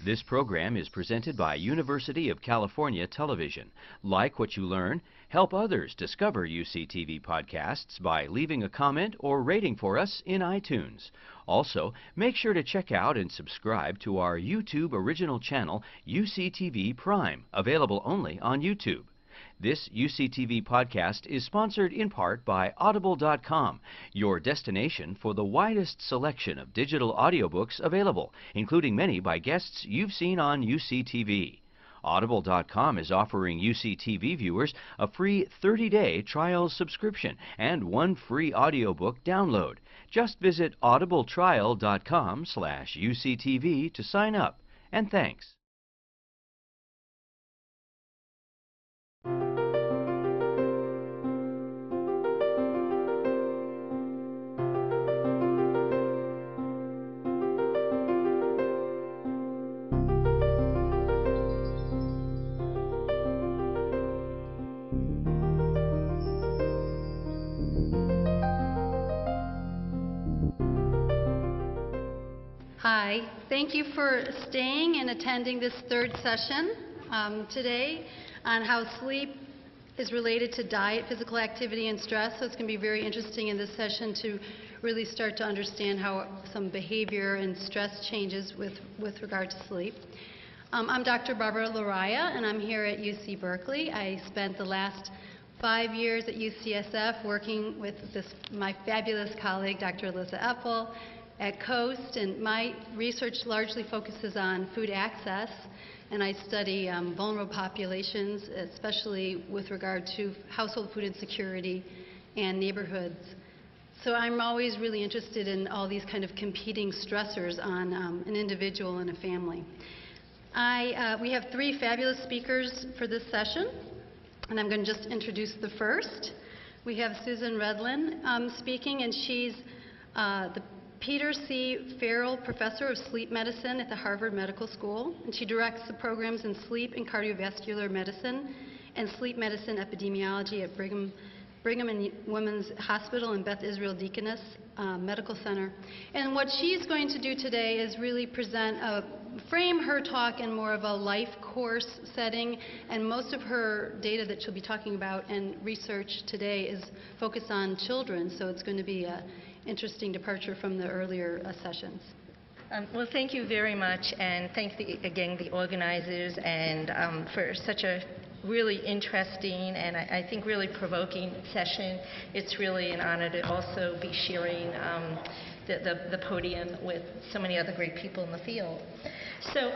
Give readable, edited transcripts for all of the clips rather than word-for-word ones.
This program is presented by University of California Television. Like what you learn? Help others discover UCTV podcasts by leaving a comment or rating for us in iTunes. Also, make sure to check out and subscribe to our YouTube original channel, UCTV Prime, available only on YouTube. This UCTV podcast is sponsored in part by Audible.com, your destination for the widest selection of digital audiobooks available, including many by guests you've seen on UCTV. Audible.com is offering UCTV viewers a free 30-day trial subscription and one free audiobook download. Just visit audibletrial.com/UCTV to sign up. And thanks. Hi, thank you for staying and attending this third session today on how sleep is related to diet, physical activity, and stress. So it's going to be very interesting in this session to really start to understand how some behavior and stress changes with regard to sleep. I'm Dr. Barbara Laraya, and I'm here at UC Berkeley. I spent the last 5 years at UCSF working with my fabulous colleague, Dr. Alyssa Epple, at Coast, and my research largely focuses on food access, and I study vulnerable populations, especially with regard to household food insecurity and neighborhoods. So I'm always really interested in all these kind of competing stressors on an individual and a family. We have 3 fabulous speakers for this session, and I'm going to just introduce the first. We have Susan Redlin speaking, and she's the Peter C. Farrell Professor of Sleep Medicine at the Harvard Medical School, and she directs the programs in sleep and cardiovascular medicine and sleep medicine epidemiology at Brigham and Women's Hospital and Beth Israel Deaconess Medical Center. And what she's going to do today is really frame her talk in more of a life course setting, and most of her data that she'll be talking about and research today is focused on children, so it's going to be a interesting departure from the earlier sessions. Well, thank you very much, and thank again the organizers and for such a really interesting and I think really provoking session. It's really an honor to also be sharing the podium with so many other great people in the field. So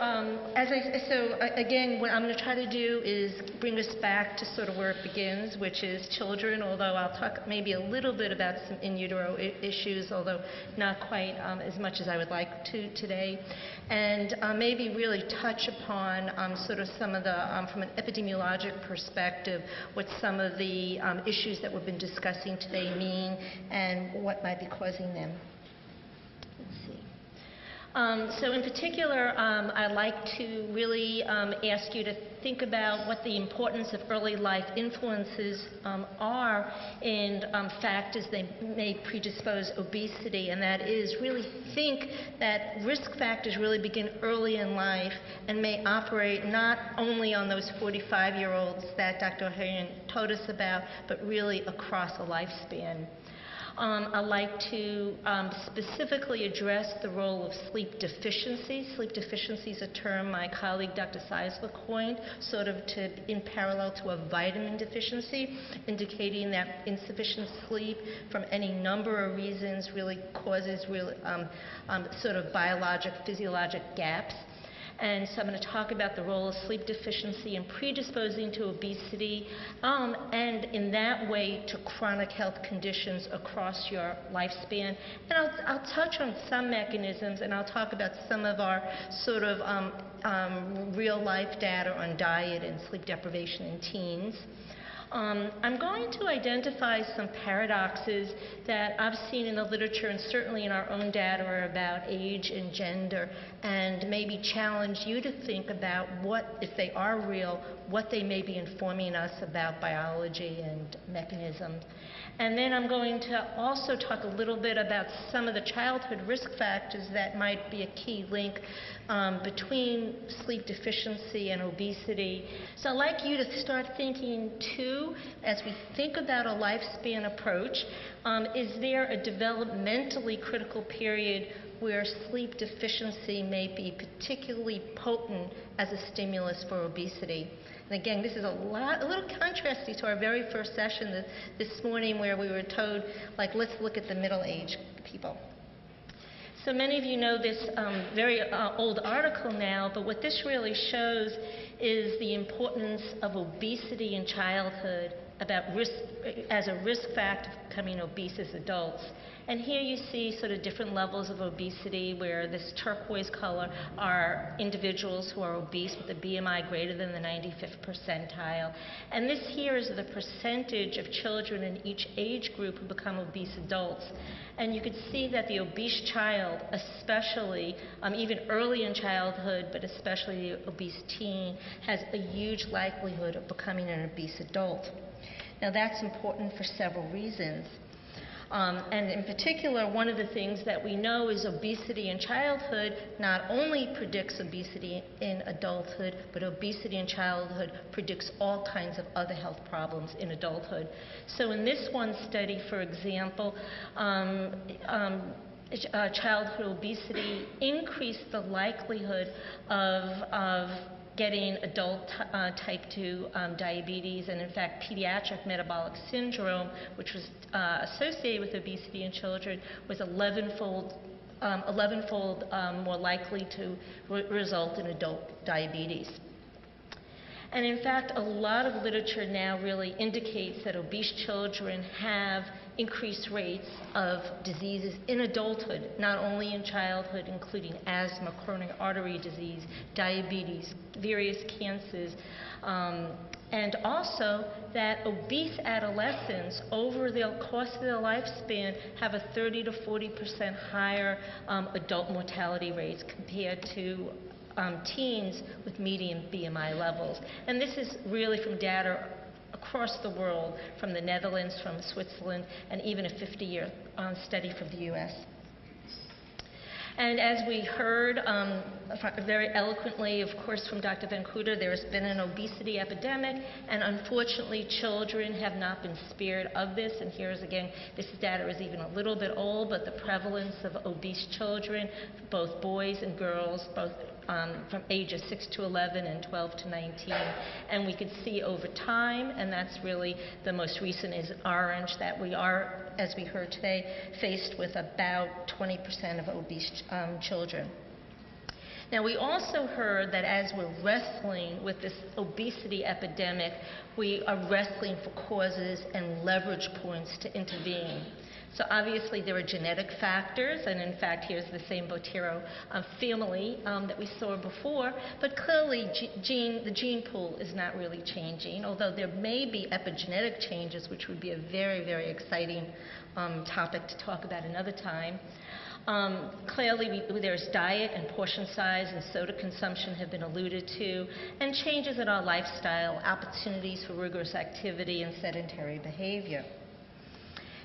again, what I'm going to try to do is bring us back to sort of where it begins, which is children, although I'll talk maybe a little bit about some in utero issues, although not quite as much as I would like to today, and maybe really touch upon sort of some of the, from an epidemiologic perspective, what some of the issues that we've been discussing today mean and what might be causing them. So in particular, I'd like to really ask you to think about what the importance of early life influences are in factors that may predispose obesity, and that is really think that risk factors really begin early in life and may operate not only on those 45-year-olds that Dr. O'Hagan told us about, but really across a lifespan. I'd like to specifically address the role of sleep deficiency. Sleep deficiency is a term my colleague Dr. Seisler coined, sort of in parallel to a vitamin deficiency, indicating that insufficient sleep from any number of reasons really causes sort of biologic, physiologic gaps. And so I'm going to talk about the role of sleep deficiency in predisposing to obesity and in that way to chronic health conditions across your lifespan. And I'll touch on some mechanisms, and I'll talk about some of our sort of real life data on diet and sleep deprivation in teens. I'm going to identify some paradoxes that I've seen in the literature and certainly in our own data about age and gender, and maybe challenge you to think about what, if they are real, what they may be informing us about biology and mechanisms. And then I'm going to also talk a little bit about some of the childhood risk factors that might be a key link between sleep deficiency and obesity. So I'd like you to start thinking too, as we think about a lifespan approach, is there a developmentally critical period where sleep deficiency may be particularly potent as a stimulus for obesity? And again, this is a little contrasty to our very first session this morning, where we were told, like, let's look at the middle-aged people. So many of you know this very old article now, but what this really shows is the importance of obesity in childhood as a risk factor for becoming obese as adults. And here you see sort of different levels of obesity, where this turquoise color are individuals who are obese with a BMI greater than the 95th percentile. And this here is the percentage of children in each age group who become obese adults. And you could see that the obese child, especially, even early in childhood, but especially the obese teen, has a huge likelihood of becoming an obese adult. Now that's important for several reasons. And in particular, one of the things that we know is obesity in childhood not only predicts obesity in adulthood, but obesity in childhood predicts all kinds of other health problems in adulthood. So in this one study, for example, childhood obesity increased the likelihood of getting adult type 2 diabetes, and in fact pediatric metabolic syndrome, which was associated with obesity in children, was 11-fold more likely to result in adult diabetes. And in fact, a lot of literature now really indicates that obese children have increased rates of diseases in adulthood, not only in childhood, including asthma, coronary artery disease, diabetes, various cancers, and also that obese adolescents over the course of their lifespan have a 30 to 40% higher adult mortality rates compared to teens with median BMI levels. And this is really from data across the world, from the Netherlands, from Switzerland, and even a 50-year study from the US. And as we heard very eloquently, of course, from Dr. Van Kuder, there has been an obesity epidemic, and unfortunately children have not been spared of this. And here's again, this data is even a little bit old, but the prevalence of obese children, both boys and girls, both from ages 6 to 11 and 12 to 19. And we could see over time, and that's really the most recent is orange, that we are, as we heard today, faced with about 20% of obese children. Now, we also heard that as we're wrestling with this obesity epidemic, we are wrestling for causes and leverage points to intervene. So obviously there are genetic factors, and in fact here's the same Botero family that we saw before, but clearly the gene pool is not really changing, although there may be epigenetic changes, which would be a very, very exciting topic to talk about another time. Clearly, there's diet and portion size and soda consumption have been alluded to, and changes in our lifestyle, opportunities for rigorous activity and sedentary behavior.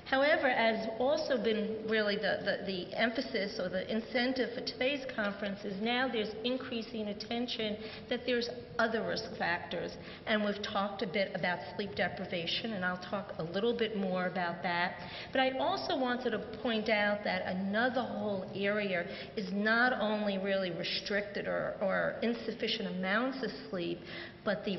However, as also been really the emphasis or the incentive for today's conference is now there's increasing attention that there's other risk factors. And we've talked a bit about sleep deprivation, and I'll talk a little bit more about that. But I also wanted to point out that another whole area is not only really restricted or insufficient amounts of sleep, but the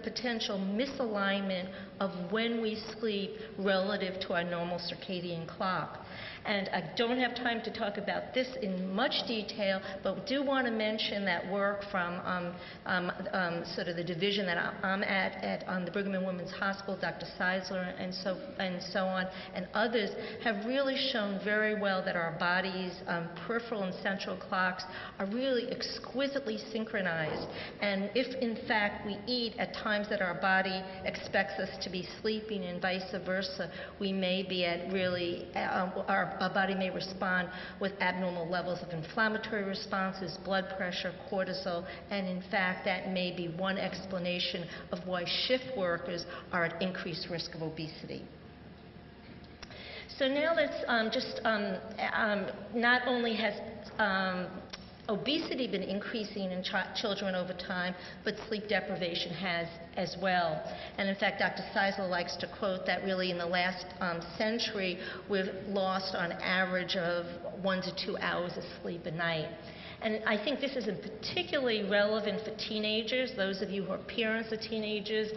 potential misalignment of when we sleep relative to our normal circadian clock. And I don't have time to talk about this in much detail, but do want to mention that work from sort of the division that I'm at the Brigham and Women's Hospital, Dr. Seisler and so on, and others have really shown very well that our body's peripheral and central clocks are really exquisitely synchronized. And if in fact we eat at times that our body expects us to be sleeping and vice versa, we may be at really, our body may respond with abnormal levels of inflammatory responses, blood pressure, cortisol, and in fact that may be one explanation of why shift workers are at increased risk of obesity. So now let's not only has obesity been increasing in children over time, but sleep deprivation has as well. And in fact, Dr. Seisler likes to quote that really in the last century, we've lost on average of 1 to 2 hours of sleep a night. And I think this is particularly relevant for teenagers. Those of you who are parents of teenagers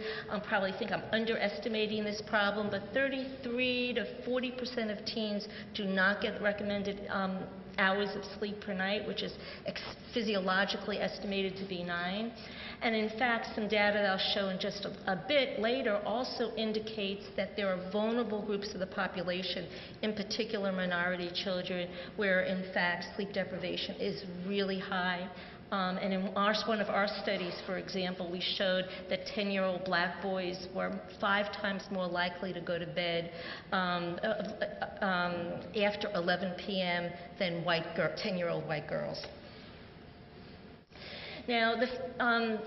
probably think I'm underestimating this problem, but 33 to 40% of teens do not get recommended hours of sleep per night, which is physiologically estimated to be 9. And in fact, some data that I'll show in just a bit later also indicates that there are vulnerable groups of the population, in particular minority children, where in fact sleep deprivation is really high. And in one of our studies, for example, we showed that 10-year-old black boys were 5 times more likely to go to bed after 11 p.m. than 10-year-old white girls. Now,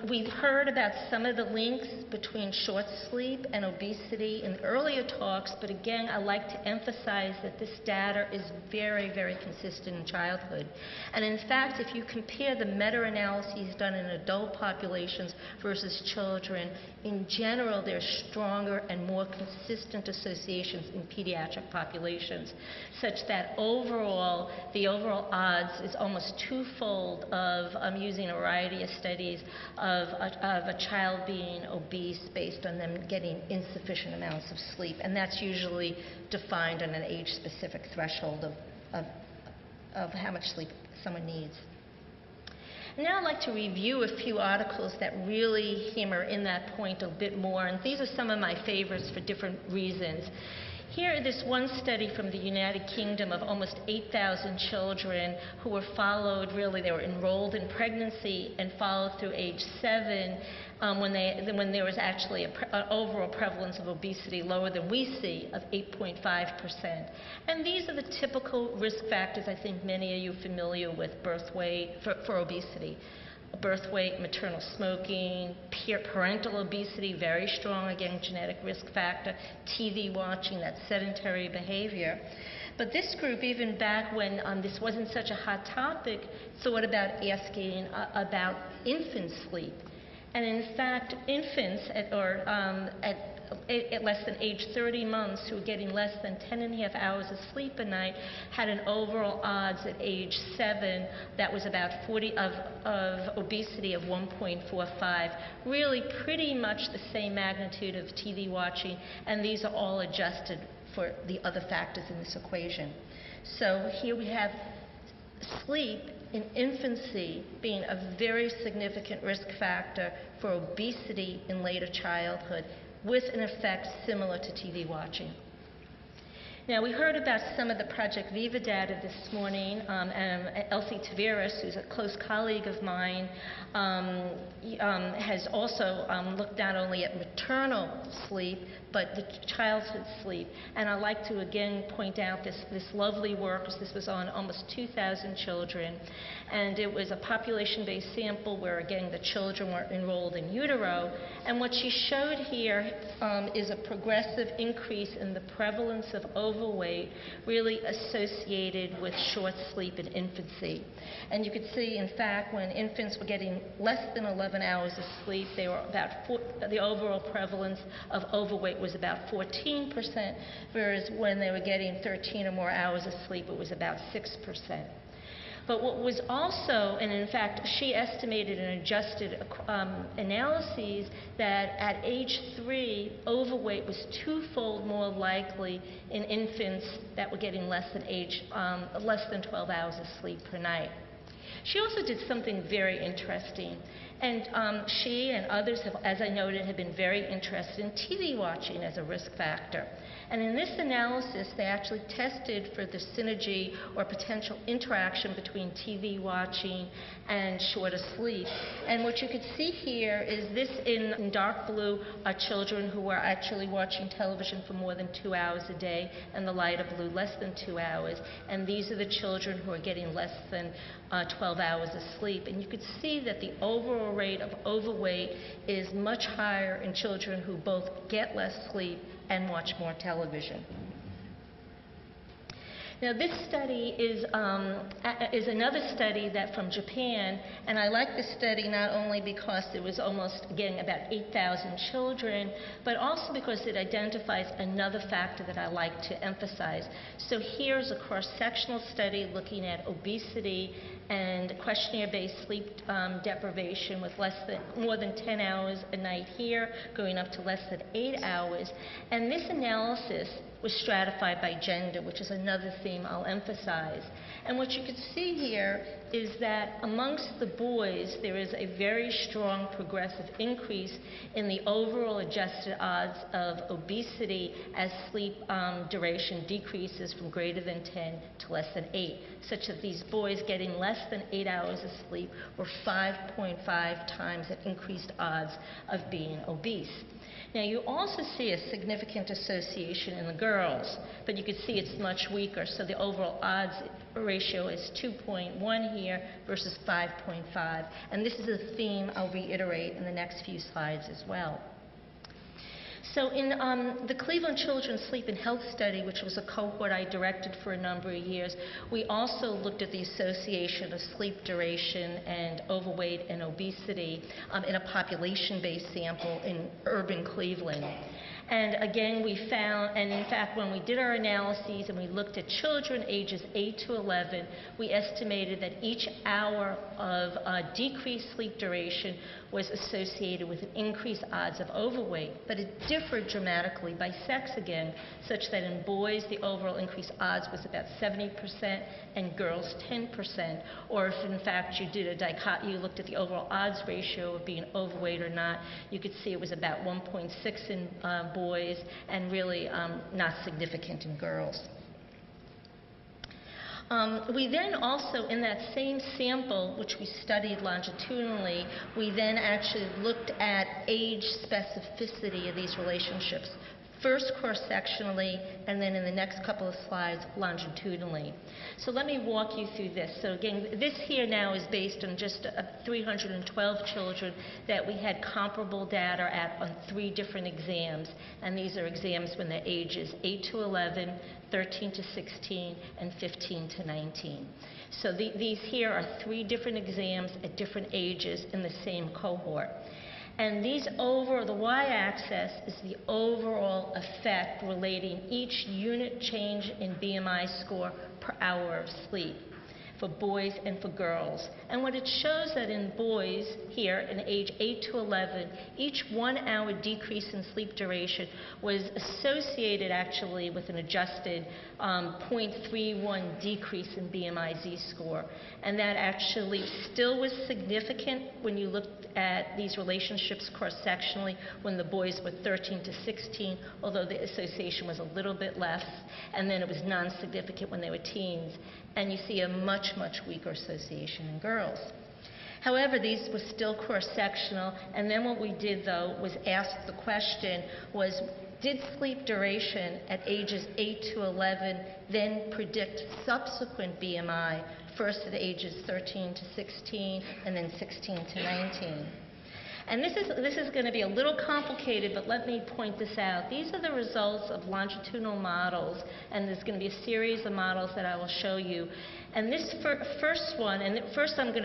we've heard about some of the links between short sleep and obesity in earlier talks, but again, I like to emphasize that this data is very, very consistent in childhood. And in fact, if you compare the meta-analyses done in adult populations versus children, in general, there's stronger and more consistent associations in pediatric populations, such that overall, the overall odds is almost twofold of using a variety of studies of a child being obese based on them getting insufficient amounts of sleep. And that's usually defined on an age-specific threshold of how much sleep someone needs. Now I'd like to review a few articles that really hammer in that point a bit more, and these are some of my favorites for different reasons. Here, this one study from the United Kingdom of almost 8,000 children who were followed, really they were enrolled in pregnancy and followed through age 7 when there was actually an overall prevalence of obesity lower than we see of 8.5%. And these are the typical risk factors I think many of you are familiar with birth weight for obesity. Birth weight, maternal smoking, parental obesity, very strong, again, genetic risk factor, TV watching, that sedentary behavior. But this group, even back when this wasn't such a hot topic, thought about asking about infant sleep. And in fact, infants at less than age 30 months who were getting less than 10.5 hours of sleep a night had an overall odds at age 7 that was about 40 of obesity of 1.45. Really pretty much the same magnitude of TV watching, and these are all adjusted for the other factors in this equation. So here we have sleep in infancy being a very significant risk factor for obesity in later childhood, with an effect similar to TV watching. Now, we heard about some of the Project Viva data this morning. Elsie Taveras, who's a close colleague of mine, has also looked not only at maternal sleep, but the childhood sleep. And I'd like to again point out this lovely work. This was on almost 2,000 children. And it was a population-based sample where, again, the children were enrolled in utero. And what she showed here is a progressive increase in the prevalence of overweight really associated with short sleep in infancy. And you could see, in fact, when infants were getting less than 11 hours of sleep, they were the overall prevalence of overweight was about 14%, whereas when they were getting 13 or more hours of sleep, it was about 6%. But what was also, and in fact, she estimated and adjusted analyses that at age 3, overweight was twofold more likely in infants that were getting less than 12 hours of sleep per night. She also did something very interesting. And she and others have, as I noted, have been very interested in TV watching as a risk factor. And in this analysis, they actually tested for the synergy or potential interaction between TV watching and shorter sleep. And what you could see here is this in dark blue are children who are actually watching television for more than 2 hours a day, and the lighter blue less than 2 hours. And these are the children who are getting less than 12 hours of sleep. And you could see that the overall rate of overweight is much higher in children who both get less sleep and watch more television. Now, this study is another study that from Japan, and I like this study not only because it was almost, again, about 8,000 children, but also because it identifies another factor that I like to emphasize. So here's a cross-sectional study looking at obesity and questionnaire-based sleep deprivation with more than 10 hours a night here, going up to less than 8 hours. And this analysis was stratified by gender, which is another theme I'll emphasize. And what you can see here is that amongst the boys, there is a very strong progressive increase in the overall adjusted odds of obesity as sleep duration decreases from greater than 10 to less than 8, such that these boys getting less than 8 hours of sleep were 5.5 times at increased odds of being obese. Now, you also see a significant association in the girls, but you can see it's much weaker. So the overall odds ratio is 2.1 here versus 5.5. And this is a theme I'll reiterate in the next few slides as well. So in the Cleveland Children's Sleep and Health Study, which was a cohort I directed for a number of years, we also looked at the association of sleep duration and overweight and obesity in a population-based sample in urban Cleveland. And again, we found, and in fact, when we did our analyses and we looked at children ages 8 to 11, we estimated that each hour of decreased sleep duration was associated with an increased odds of overweight, but it differed dramatically by sex again, such that in boys the overall increased odds was about 70% and girls 10%. Or if in fact you you looked at the overall odds ratio of being overweight or not, you could see it was about 1.6 in boys and really not significant in girls. We then also, in that same sample, which we studied longitudinally, we then actually looked at age specificity of these relationships, first cross-sectionally, and then in the next couple of slides, longitudinally. So let me walk you through this. So again, this here now is based on just 312 children that we had comparable data at on 3 different exams. And these are exams when they're ages 8 to 11, 13 to 16, and 15 to 19. So these here are 3 different exams at different ages in the same cohort. And these the y-axis is the overall effect relating each unit change in BMI score per hour of sleep for boys and for girls. And what it shows that in boys here in age 8 to 11, each 1 hour decrease in sleep duration was associated actually with an adjusted 0.31 decrease in BMI Z-score. And that actually still was significant when you looked at these relationships cross-sectionally when the boys were 13 to 16, although the association was a little bit less, and then it was non-significant when they were teens. And you see a much, much weaker association in girls. However, these were still cross-sectional, and then what we did, though, was ask the question did sleep duration at ages 8 to 11 then predict subsequent BMI, first at ages 13 to 16 and then 16 to 19? And this is going to be a little complicated, but let me point this out. These are the results of longitudinal models, and there's going to be a series of models that I will show you. And this first one, and first I'm just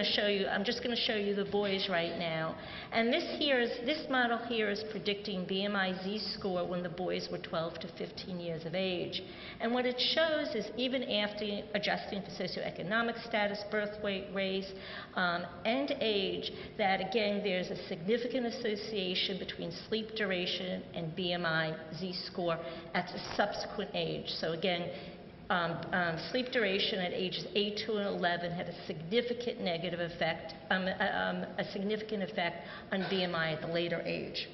going to show you the boys right now. And this model here is predicting BMI Z-score when the boys were 12 to 15 years of age. And what it shows is even after adjusting for socioeconomic status, birth weight, race, and age, that again there's a significant association between sleep duration and BMI Z-score at the subsequent age. So again, sleep duration at ages 8 to 11 had a significant negative effect, a significant effect on BMI at the later age.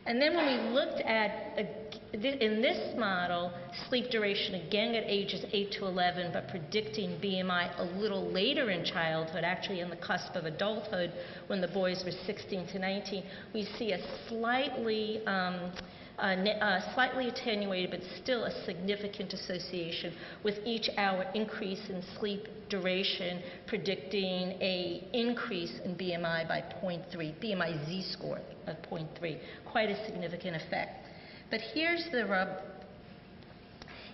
And then when we looked at, in this model, sleep duration again at ages 8 to 11, but predicting BMI a little later in childhood, actually on the cusp of adulthood, when the boys were 16 to 19, we see a slightly attenuated, but still a significant association with each hour increase in sleep duration, predicting an increase in BMI by 0.3, BMI Z-score of 0.3, quite a significant effect. But here's the rub.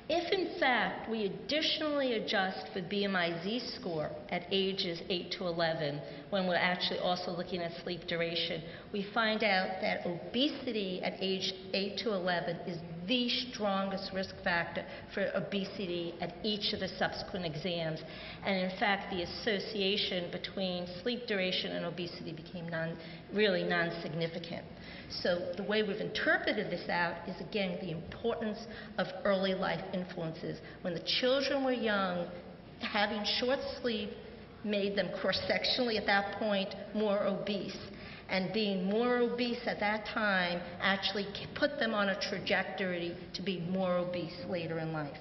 If, in fact, we additionally adjust for BMI Z-score at ages 8 to 11, when we're actually also looking at sleep duration, we find out that obesity at age 8 to 11 is the strongest risk factor for obesity at each of the subsequent exams. And in fact, the association between sleep duration and obesity became really non-significant. So the way we've interpreted this out is, again, the importance of early life influences. When the children were young, having short sleep made them cross-sectionally at that point more obese. And being more obese at that time actually put them on a trajectory to be more obese later in life.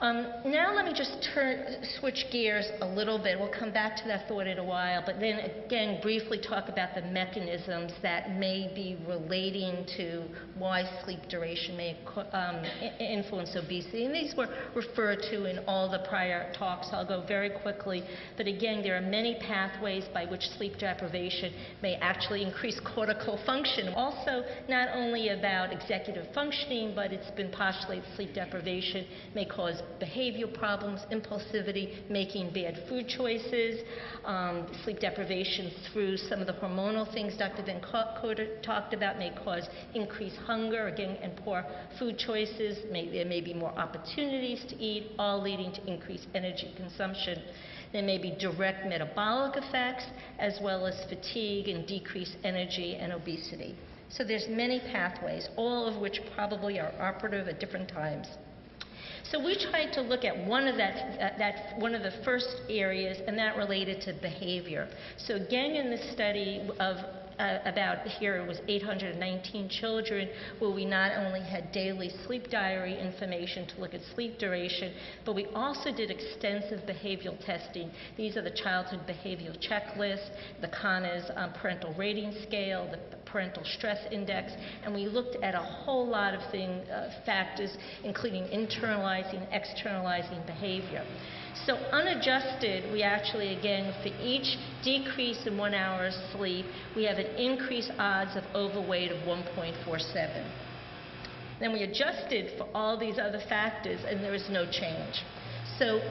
Now let me just switch gears a little bit. We'll come back to that thought in a while, but then again briefly talk about the mechanisms that may be relating to why sleep duration may influence obesity. And these were referred to in all the prior talks. I'll go very quickly. But again, there are many pathways by which sleep deprivation may actually increase cortical function. Also, not only about executive functioning, but it's been postulated sleep deprivation may cause behavioral problems, impulsivity, making bad food choices, sleep deprivation through some of the hormonal things Dr. Van Coter talked about may cause increased hunger, again, and poor food choices. There may be more opportunities to eat, all leading to increased energy consumption. There may be direct metabolic effects, as well as fatigue and decreased energy and obesity. So there's many pathways, all of which probably are operative at different times. So we tried to look at one of one of the first areas, and that related to behavior. So again, in this study of about here it was 819 children, where we not only had daily sleep diary information to look at sleep duration, but we also did extensive behavioral testing. These are the childhood behavioral checklist, the CANA's parental rating scale, the parental stress index, and we looked at a whole lot of factors, including internalizing, externalizing behavior. So unadjusted, we actually, again, for each decrease in 1 hour of sleep, we have an increased odds of overweight of 1.47. Then we adjusted for all these other factors, and there is no change. So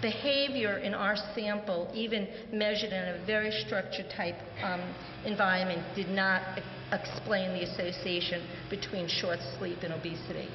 behavior in our sample, even measured in a very structured type environment, did not explain the association between short sleep and obesity.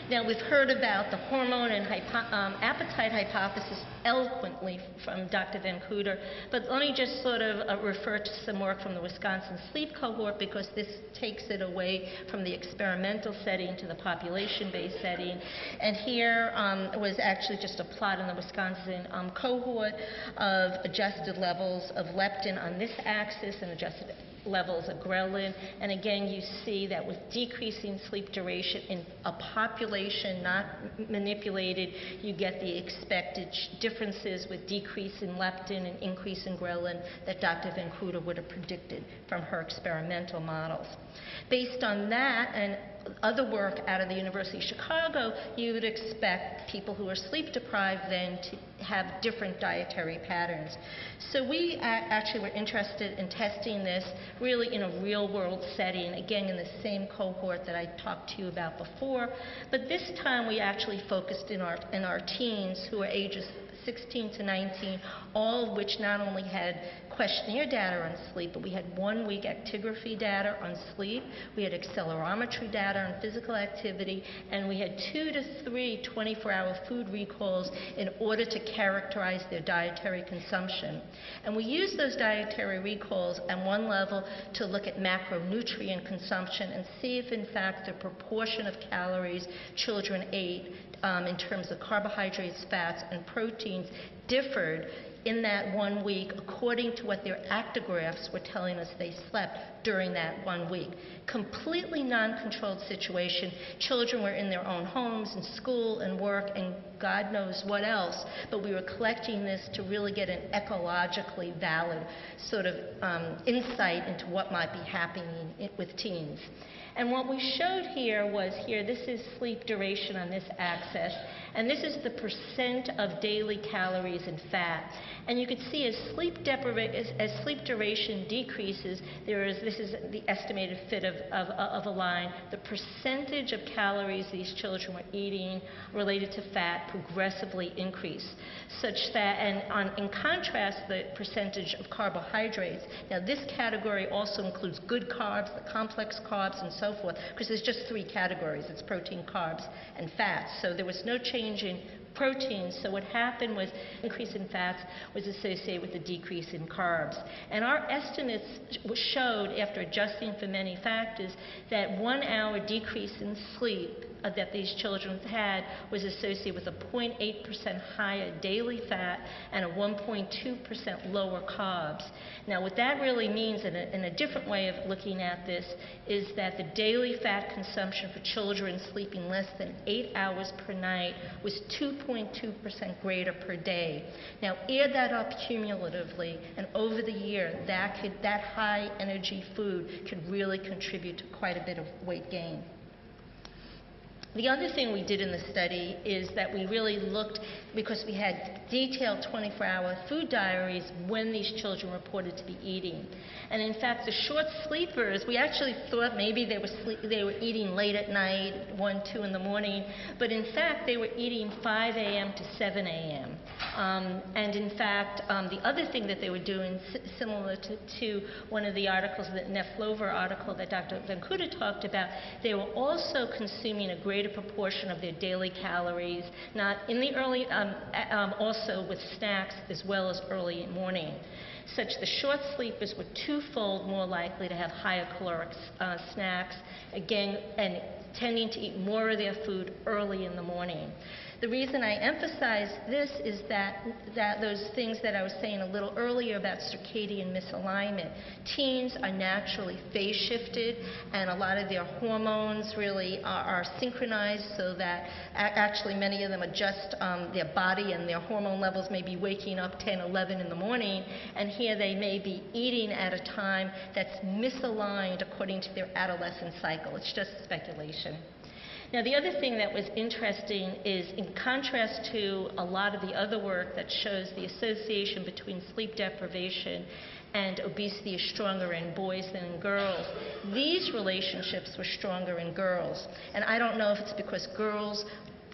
Now, we've heard about the hormone and appetite hypothesis eloquently from Dr. Van Coter, but let me just sort of refer to some work from the Wisconsin sleep cohort, because this takes it away from the experimental setting to the population-based setting. And here was actually just a plot in the Wisconsin cohort of adjusted levels of leptin on this axis and adjusted levels of ghrelin. And again, you see that with decreasing sleep duration in a population not manipulated, you get the expected differences with decrease in leptin and increase in ghrelin that Dr. Van Coter would have predicted from her experimental models. Based on that and other work out of the University of Chicago, you would expect people who are sleep deprived then to have different dietary patterns. So we actually were interested in testing this really in a real-world setting, again in the same cohort that I talked to you about before, but this time we actually focused in our teens who are ages 16 to 19, all of which not only had questionnaire data on sleep, but we had 1 week actigraphy data on sleep, we had accelerometry data on physical activity, and we had 2 to 3 24-hour food recalls in order to characterize their dietary consumption. And we used those dietary recalls at one level to look at macronutrient consumption and see if in fact the proportion of calories children ate in terms of carbohydrates, fats, and proteins differed in that 1 week according to what their actigraphs were telling us they slept during that 1 week. Completely non-controlled situation. Children were in their own homes and school and work and God knows what else, but we were collecting this to really get an ecologically valid sort of insight into what might be happening with teens. And what we showed here was this is sleep duration on this axis, and this is the percent of daily calories and fat. And you can see as sleep duration decreases, there is this this is the estimated fit of a line, the percentage of calories these children were eating related to fat progressively increased, such that, in contrast, the percentage of carbohydrates. Now, this category also includes good carbs, the complex carbs, and so forth, because there's just three categories. It's protein, carbs, and fats. So there was no change in proteins. So what happened was increase in fats was associated with a decrease in carbs. And our estimates showed, after adjusting for many factors, that 1 hour decrease in sleep that these children had was associated with a 0.8% higher daily fat and a 1.2% lower carbs. Now, what that really means, in a different way of looking at this, is that the daily fat consumption for children sleeping less than 8 hours per night was 2.2% greater per day. Now, add that up cumulatively, and over the year, that high energy food could really contribute to quite a bit of weight gain. The other thing we did in the study is that we really looked, because we had detailed 24-hour food diaries when these children reported to be eating. And in fact, the short sleepers, we actually thought maybe they were eating late at night, 1, 2 in the morning, but in fact they were eating 5 a.m. to 7 a.m. And in fact, the other thing that they were doing, similar to one of the articles, the Neflover article that Dr. Venkuda talked about, they were also consuming a greater proportion of their daily calories, not in the early, also with snacks as well as early morning. Such the short sleepers were twofold more likely to have higher caloric snacks, again, and tending to eat more of their food early in the morning. The reason I emphasize this is that those things that I was saying a little earlier about circadian misalignment. Teens are naturally phase shifted, and a lot of their hormones really are synchronized, so that actually many of them adjust their body, and their hormone levels may be waking up 10, 11 in the morning, and here they may be eating at a time that's misaligned according to their adolescent cycle. It's just speculation. Now, the other thing that was interesting is, in contrast to a lot of the other work that shows the association between sleep deprivation and obesity is stronger in boys than in girls, these relationships were stronger in girls. And I don't know if it's because girls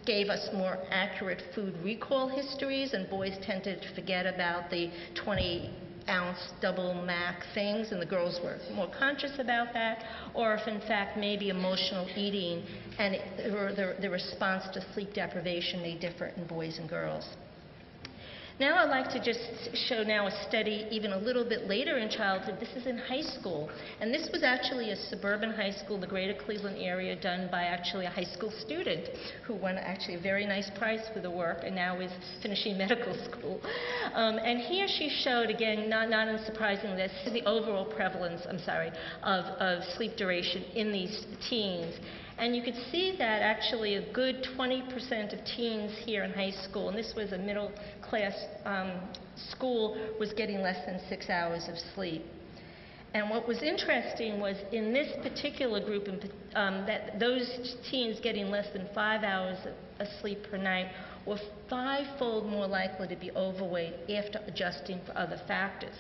gave us more accurate food recall histories, and boys tended to forget about the 20-ounce double mac things, and the girls were more conscious about that, or if in fact maybe emotional eating and the response to sleep deprivation may differ in boys and girls. Now I'd like to just show now a study even a little bit later in childhood. This is in high school, and this was actually a suburban high school in the greater Cleveland area, done by actually a high school student who won actually a very nice prize for the work and now is finishing medical school. And here she showed, again, not unsurprisingly, this is the overall prevalence, of sleep duration in these teens. And you could see that actually a good 20% of teens here in high school, and this was a middle class school, was getting less than 6 hours of sleep. And what was interesting was, in this particular group, that those teens getting less than 5 hours of sleep per night were 5-fold more likely to be overweight after adjusting for other factors.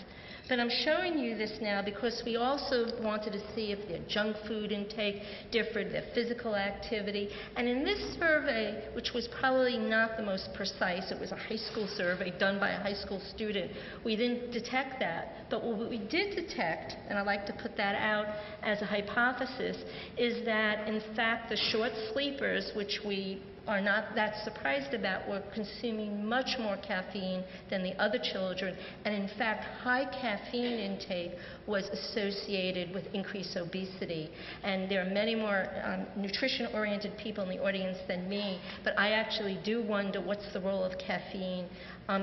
But I'm showing you this now because we also wanted to see if their junk food intake differed, their physical activity. And in this survey, which was probably not the most precise, it was a high school survey done by a high school student, we didn't detect that. But what we did detect, and I'd like to put that out as a hypothesis, is that in fact the short sleepers, which we are not that surprised about, were consuming much more caffeine than the other children, and in fact high caffeine intake was associated with increased obesity. And there are many more nutrition-oriented people in the audience than me, but I actually do wonder what's the role of caffeine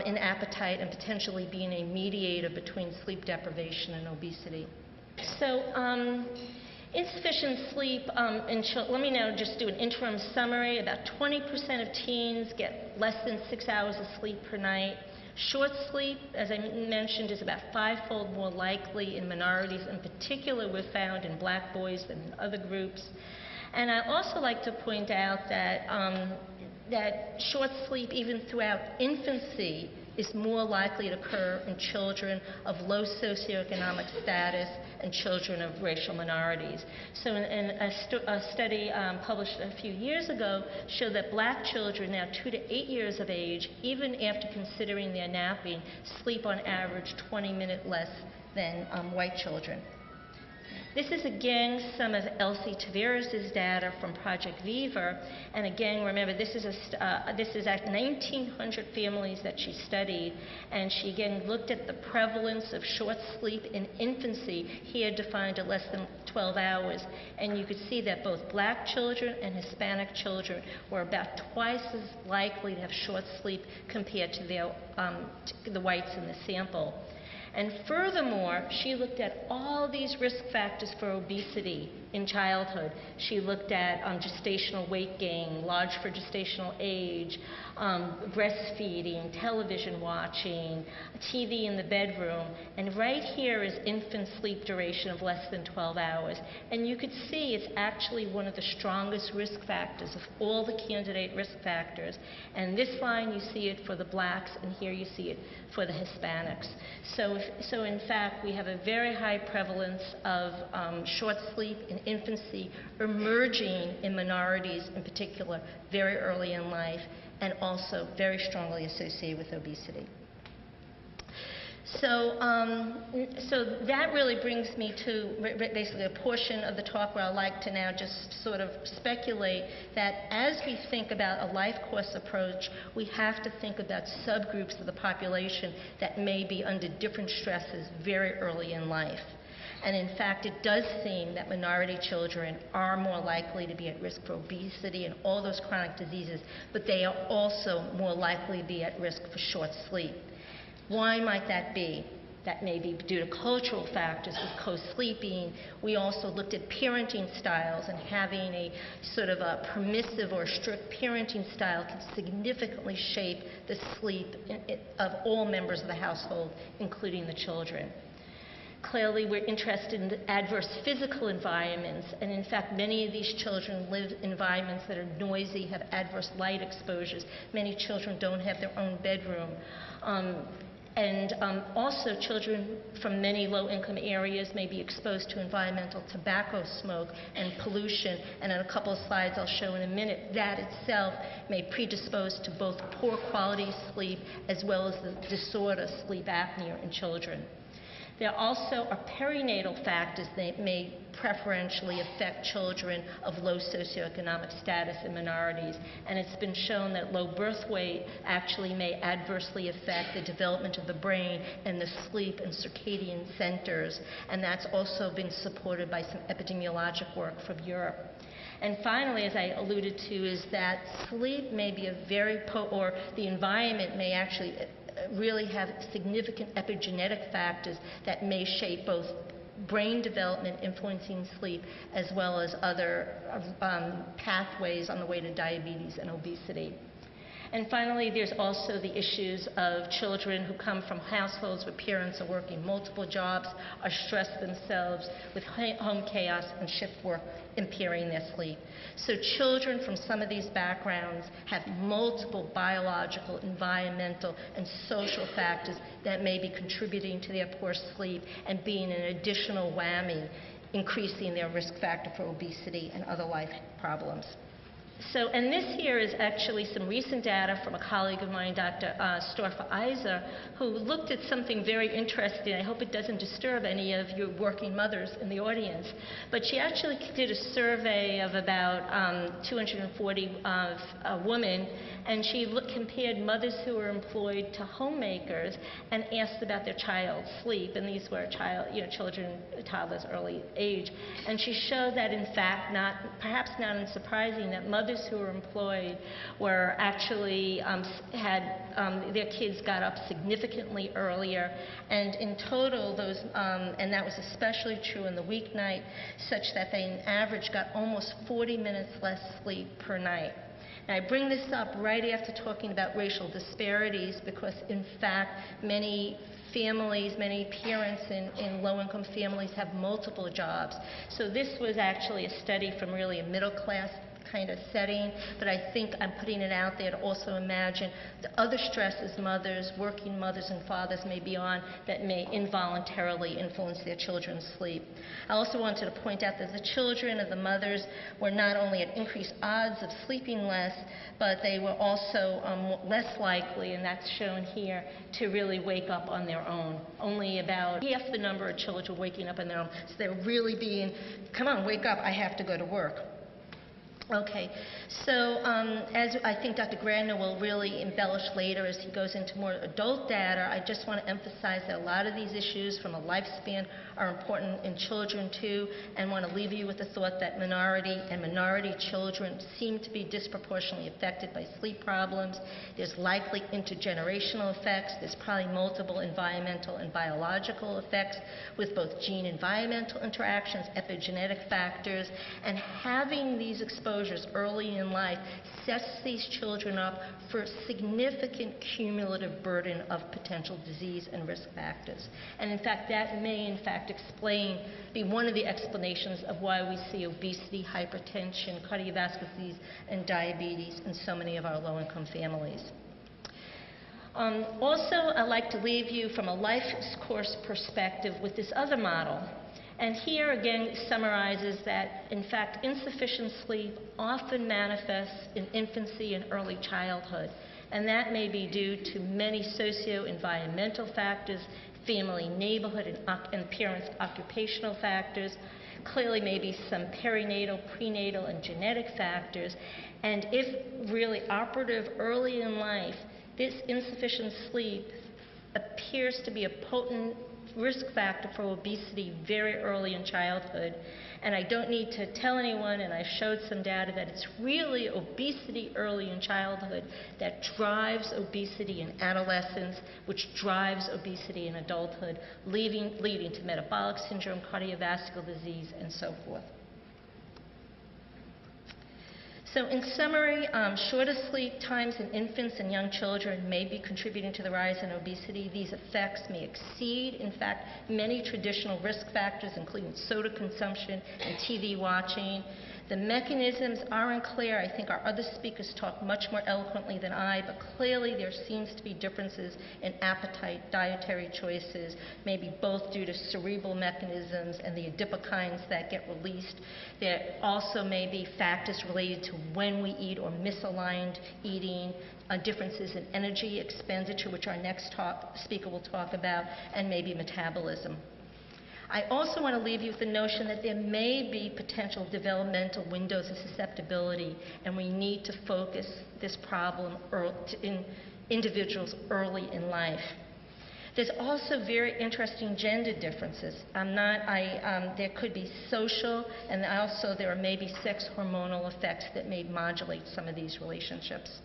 in appetite and potentially being a mediator between sleep deprivation and obesity. So insufficient sleep in children, let me now just do an interim summary. About 20% of teens get less than 6 hours of sleep per night. Short sleep, as I mentioned, is about 5-fold more likely in minorities. In particular, we're found in black boys than in other groups. And I also like to point out that that short sleep, even throughout infancy, is more likely to occur in children of low socioeconomic status and children of racial minorities. So in a study published a few years ago showed that black children now 2 to 8 years of age, even after considering their napping, sleep on average 20 minutes less than white children. This is again some of Elsie Taveras' data from Project Viva, and again remember this is at 1,900 families that she studied, and she again looked at the prevalence of short sleep in infancy, here defined at less than 12 hours, and you could see that both black children and Hispanic children were about twice as likely to have short sleep compared to the whites in the sample. And furthermore, she looked at all these risk factors for obesity in childhood. She looked at gestational weight gain, large for gestational age, breastfeeding, television watching, TV in the bedroom, and right here is infant sleep duration of less than 12 hours. And you could see it's actually one of the strongest risk factors of all the candidate risk factors. And this line you see it for the blacks, and here you see it for the Hispanics. So in fact, we have a very high prevalence of short sleep in infancy emerging in minorities in particular very early in life, and also very strongly associated with obesity. So that really brings me to basically a portion of the talk where I'd like to now just sort of speculate that as we think about a life course approach, we have to think about subgroups of the population that may be under different stresses very early in life. And in fact, it does seem that minority children are more likely to be at risk for obesity and all those chronic diseases, but they are also more likely to be at risk for short sleep. Why might that be? That may be due to cultural factors with co-sleeping. We also looked at parenting styles, and having a sort of a permissive or strict parenting style can significantly shape the sleep of all members of the household, including the children. Clearly, we're interested in adverse physical environments, and in fact, many of these children live in environments that are noisy, have adverse light exposures. Many children don't have their own bedroom. Also, children from many low-income areas may be exposed to environmental tobacco smoke and pollution, and in a couple of slides I'll show in a minute, that itself may predispose to both poor quality sleep as well as the disorder sleep apnea in children. There also are perinatal factors that may preferentially affect children of low socioeconomic status and minorities, and it's been shown that low birth weight actually may adversely affect the development of the brain and the sleep and circadian centers, and that's also been supported by some epidemiologic work from Europe. And finally, as I alluded to, is that sleep may be or the environment may actually really have significant epigenetic factors that may shape both brain development influencing sleep as well as other pathways on the way to diabetes and obesity. And finally, there's also the issues of children who come from households where parents are working multiple jobs, are stressed themselves with home chaos and shift work impairing their sleep. So children from some of these backgrounds have multiple biological, environmental, and social factors that may be contributing to their poor sleep and being an additional whammy, increasing their risk factor for obesity and other life problems. So, and this here is actually some recent data from a colleague of mine, Dr. Storfa Iser, who looked at something very interesting. I hope it doesn't disturb any of your working mothers in the audience. But she actually did a survey of about 240 women, and she compared mothers who were employed to homemakers and asked about their child's sleep. And these were children, toddlers, early age. And she showed that, in fact, perhaps not unsurprising, that mothers who were employed were actually their kids got up significantly earlier, and in total those and that was especially true in the weeknight, such that they on average got almost 40 minutes less sleep per night. Now, I bring this up right after talking about racial disparities because, in fact, many families, many parents in low-income families have multiple jobs. So this was actually a study from really a middle-class kind of setting, but I think I'm putting it out there to also imagine the other stresses mothers, working mothers and fathers may be on that may involuntarily influence their children's sleep. I also wanted to point out that the children of the mothers were not only at increased odds of sleeping less, but they were also less likely, and that's shown here, to really wake up on their own. Only about half the number of children waking up on their own. So they're really being, come on, wake up, I have to go to work. Okay, so as I think Dr. Grandner will really embellish later as he goes into more adult data, I just want to emphasize that a lot of these issues from a lifespan are important in children too, and want to leave you with the thought that minority children seem to be disproportionately affected by sleep problems. There's likely intergenerational effects. There's probably multiple environmental and biological effects with both gene-environmental interactions, epigenetic factors, and having these exposures early in life sets these children up for a significant cumulative burden of potential disease and risk factors. And in fact, that may in fact be one of the explanations of why we see obesity, hypertension, cardiovascular disease, and diabetes in so many of our low-income families. Also, I'd like to leave you from a life course perspective with this other model. And here again summarizes that, in fact, insufficient sleep often manifests in infancy and early childhood. And that may be due to many socio-environmental factors, family, neighborhood, and parents' occupational factors. Clearly maybe some perinatal, prenatal, and genetic factors. And if really operative early in life, this insufficient sleep appears to be a potent risk factor for obesity very early in childhood. And I don't need to tell anyone, and I've showed some data, that it's really obesity early in childhood that drives obesity in adolescence, which drives obesity in adulthood, leading to metabolic syndrome, cardiovascular disease, and so forth. So in summary, shorter sleep times in infants and young children may be contributing to the rise in obesity. These effects may exceed, in fact, many traditional risk factors, including soda consumption and TV watching. The mechanisms are unclear. I think our other speakers talk much more eloquently than I, but clearly there seems to be differences in appetite, dietary choices, maybe both due to cerebral mechanisms and the adipokines that get released. There also may be factors related to when we eat or misaligned eating, differences in energy expenditure, which our next speaker will talk about, and maybe metabolism. I also want to leave you with the notion that there may be potential developmental windows of susceptibility, and we need to focus this problem in individuals early in life. There's also very interesting gender differences. There could be social, and also there may be sex hormonal effects that may modulate some of these relationships.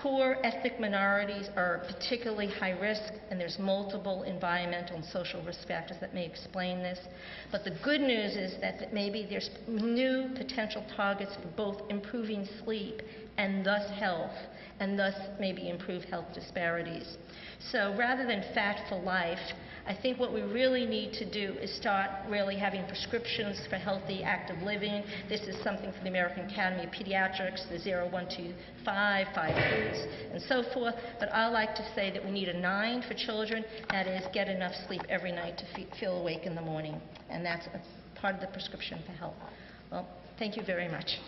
Poor ethnic minorities are particularly high risk, and there's multiple environmental and social risk factors that may explain this. But the good news is that maybe there's new potential targets for both improving sleep and thus health, and thus maybe improve health disparities. So rather than fat for life, I think what we really need to do is start really having prescriptions for healthy, active living. This is something from the American Academy of Pediatrics, the 0125, 5 foods, and so forth. But I like to say that we need a 9 for children. That is, get enough sleep every night to feel awake in the morning. And that's part of the prescription for health. Well, thank you very much.